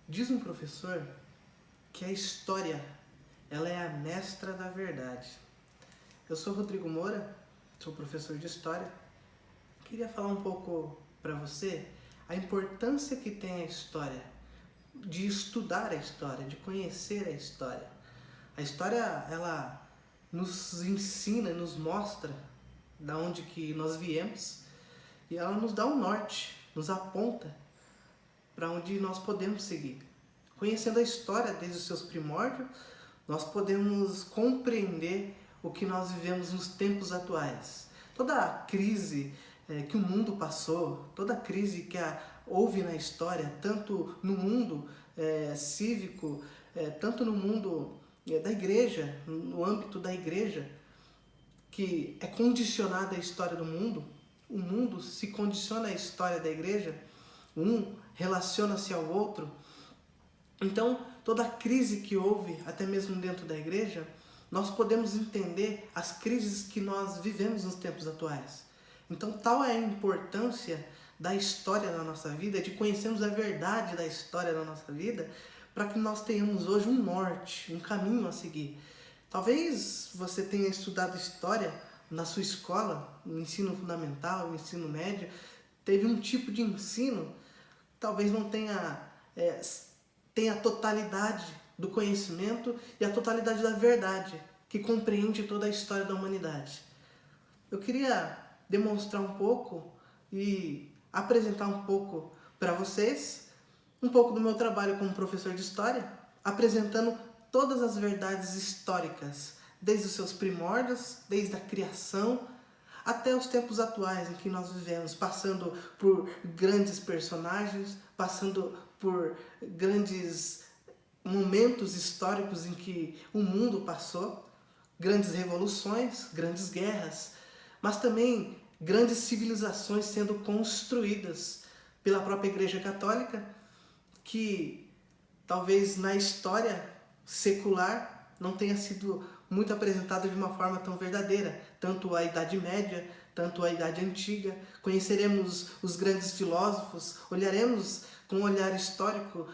Diz um professor que a história, ela é a mestra da verdade. Eu sou Rodrigo Moura, sou professor de História. Queria falar um pouco para você a importância que tem a história, de estudar a história, de conhecer a história. A história, ela nos ensina, nos mostra da onde que nós viemos e ela nos dá um norte, nos aponta para onde nós podemos seguir. Conhecendo a história desde os seus primórdios, nós podemos compreender o que nós vivemos nos tempos atuais. Toda a crise que o mundo passou, toda a crise que houve na história, tanto no mundo cívico, tanto no mundo da igreja, no âmbito da igreja, que é condicionada à história do mundo, o mundo se condiciona à história da igreja, um relaciona-se ao outro. Então, toda a crise que houve, até mesmo dentro da igreja, nós podemos entender as crises que nós vivemos nos tempos atuais. Então, tal é a importância da história na nossa vida, de conhecermos a verdade da história da nossa vida, para que nós tenhamos hoje um norte, um caminho a seguir. Talvez você tenha estudado história na sua escola, no ensino fundamental, no ensino médio, teve um tipo de ensino, talvez não tenha a totalidade do conhecimento e a totalidade da verdade, que compreende toda a história da humanidade. Eu queria demonstrar um pouco e apresentar um pouco para vocês um pouco do meu trabalho como professor de história, apresentando todas as verdades históricas, desde os seus primórdios, desde a criação, até os tempos atuais em que nós vivemos, passando por grandes personagens, passando por grandes momentos históricos em que o mundo passou, grandes revoluções, grandes guerras, mas também grandes civilizações sendo construídas pela própria Igreja Católica, que talvez na história secular não tenha sido muito apresentada de uma forma tão verdadeira, tanto a Idade Média, tanto a Idade Antiga. Conheceremos os grandes filósofos, olharemos com um olhar histórico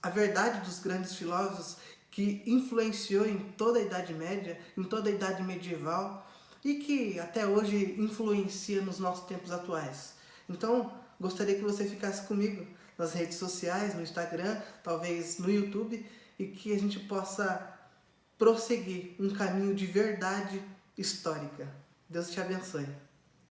a verdade dos grandes filósofos que influenciou em toda a Idade Média, em toda a Idade Medieval e que até hoje influencia nos nossos tempos atuais. Então, gostaria que você ficasse comigo nas redes sociais, no Instagram, talvez no YouTube, e que a gente possa prosseguir um caminho de verdade histórica. Deus te abençoe.